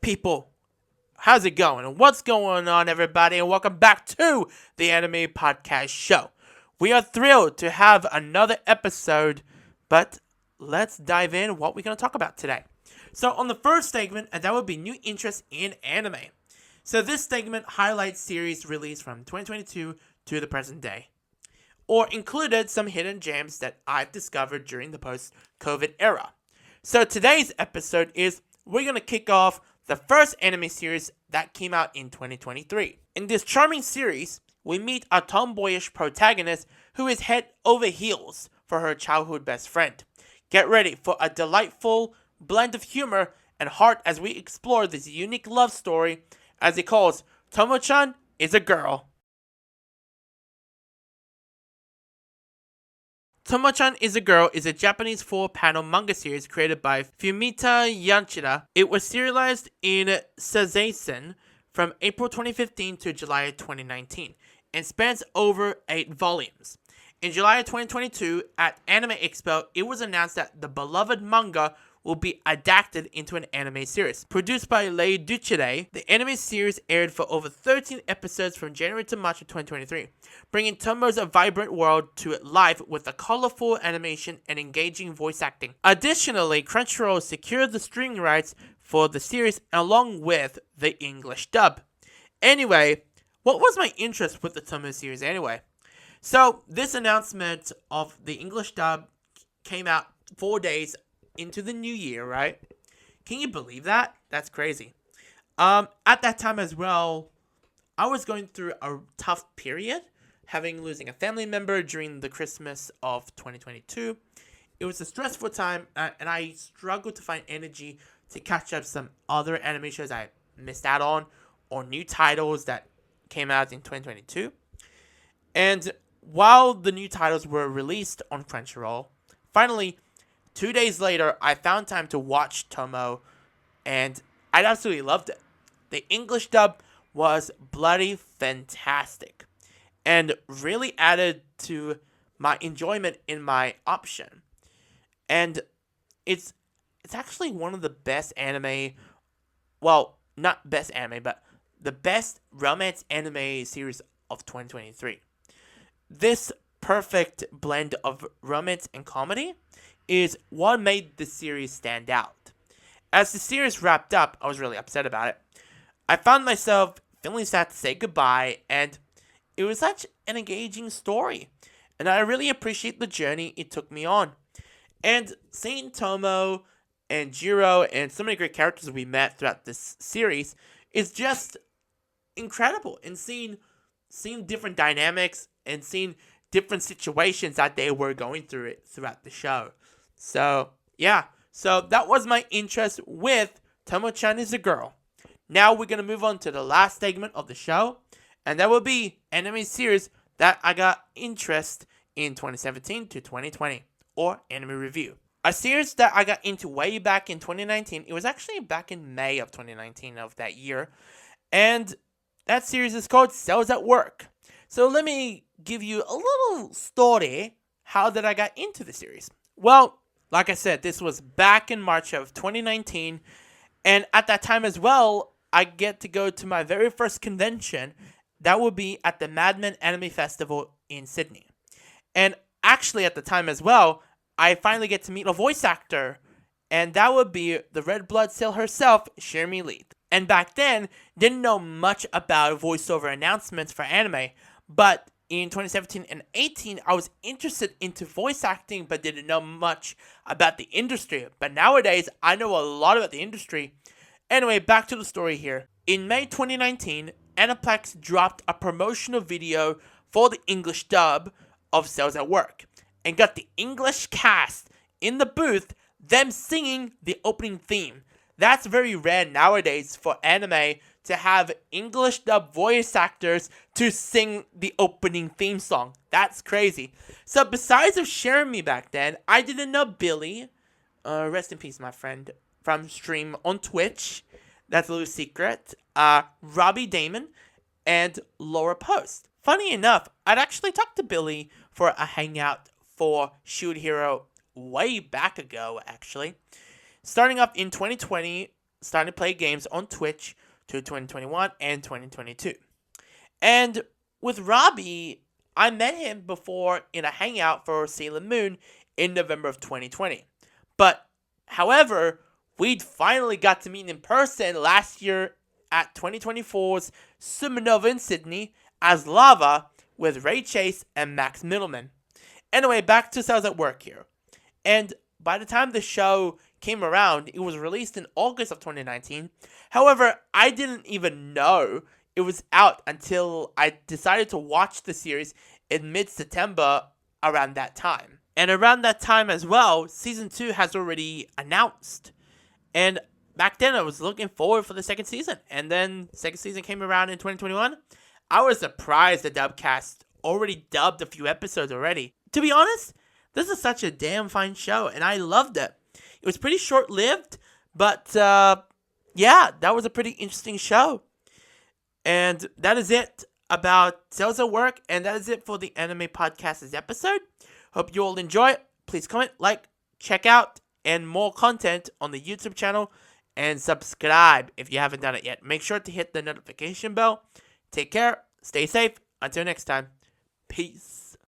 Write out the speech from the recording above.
People, how's it going? What's going on, everybody? And welcome back to the Anime Podcast Show. We are thrilled to have another episode, but let's dive in what we're going to talk about today. So on the first segment, that would be new interest in anime. So this segment highlights series released from 2022 to the present day, or included some hidden gems that I've discovered during the post-COVID era. So today's episode is, we're going to kick off the first anime series that came out in 2023. In this charming series, we meet a tomboyish protagonist who is head over heels for her childhood best friend. Get ready for a delightful blend of humor and heart as we explore this unique love story, as it calls Tomo-Chan is a Girl. Tomo-Chan is a Girl is a Japanese 4-panel manga series created by Fumita Yanchida. It was serialized in Sazaisen from April 2015 to July 2019 and spans over 8 volumes. In July 2022, at Anime Expo, it was announced that the beloved manga will be adapted into an anime series. Produced by Lei Duchide, the anime series aired for over 13 episodes from January to March of 2023, bringing Tomo's vibrant world to life with a colorful animation and engaging voice acting. Additionally, Crunchyroll secured the streaming rights for the series along with the English dub. Anyway, what was my interest with the Tomo series anyway? So, this announcement of the English dub came out 4 days into the new year, right? Can you believe that? That's crazy. At that time as well, I was going through a tough period, losing a family member during the Christmas of 2022. It was a stressful time, and I struggled to find energy to catch up some other anime shows I missed out on, or new titles that came out in 2022. And while the new titles were released on Crunchyroll, finally, 2 days later, I found time to watch Tomo, and I absolutely loved it. The English dub was bloody fantastic, and really added to my enjoyment in my option. And it's actually one of the best anime, well, not best anime, but the best romance anime series of 2023. This perfect blend of romance and comedy is what made the series stand out. As the series wrapped up, I was really upset about it. I found myself feeling sad to say goodbye, and it was such an engaging story, and I really appreciate the journey it took me on. And seeing Tomo and Jiro and so many great characters we met throughout this series is just incredible, and seeing different dynamics and seeing different situations that they were going through it throughout the show. So, yeah. So, that was my interest with Tomo-Chan is a Girl. Now, we're going to move on to the last segment of the show. And that will be anime series that I got interest in 2017 to 2020. Or anime review. A series that I got into way back in 2019. It was actually back in May of 2019 of that year. And that series is called Cells at Work. So, let me give you a little story. How did I get into the series? Well, like I said, this was back in March of 2019, and at that time as well, I get to go to my very first convention. That would be at the Madman Anime Festival in Sydney. And actually, at the time as well, I finally get to meet a voice actor, and that would be the red blood cell herself, Shirmi Leith. And back then, didn't know much about voiceover announcements for anime, but in 2017 and 18, I was interested into voice acting, but didn't know much about the industry. But nowadays, I know a lot about the industry. Anyway, back to the story here. In May 2019, Aniplex dropped a promotional video for the English dub of Cells at Work, and got the English cast in the booth, them singing the opening theme. That's very rare nowadays for anime to have English dub voice actors to sing the opening theme song. That's crazy. So besides of sharing me back then, I didn't know Billy, rest in peace my friend, from stream on Twitch, that's a little secret, Robbie Damon, and Laura Post. Funny enough, I'd actually talked to Billy for a hangout for Shield Hero way back ago, actually. Starting up in 2020, starting to play games on Twitch through 2021 and 2022. And with Robbie, I met him before in a hangout for Sailor Moon in November of 2020. But, however, we'd finally got to meet in person last year at 2024's Supernova in Sydney as Lava with Ray Chase and Max Middleman. Anyway, back to Cells at Work here. And by the time the show came around, it was released in August of 2019. However, I didn't even know it was out until I decided to watch the series in mid-September around that time. And around that time as well, Season 2 has already announced. And back then, I was looking forward for the second season. And then second season came around in 2021. I was surprised the dubcast already dubbed a few episodes already. To be honest, this is such a damn fine show, and I loved it. It was pretty short-lived, but yeah, that was a pretty interesting show. And that is it about Cells at Work, and that is it for the Anime Podcast's episode. Hope you all enjoy it. Please comment, like, check out, and more content on the YouTube channel, and subscribe if you haven't done it yet. Make sure to hit the notification bell. Take care, stay safe, until next time, peace.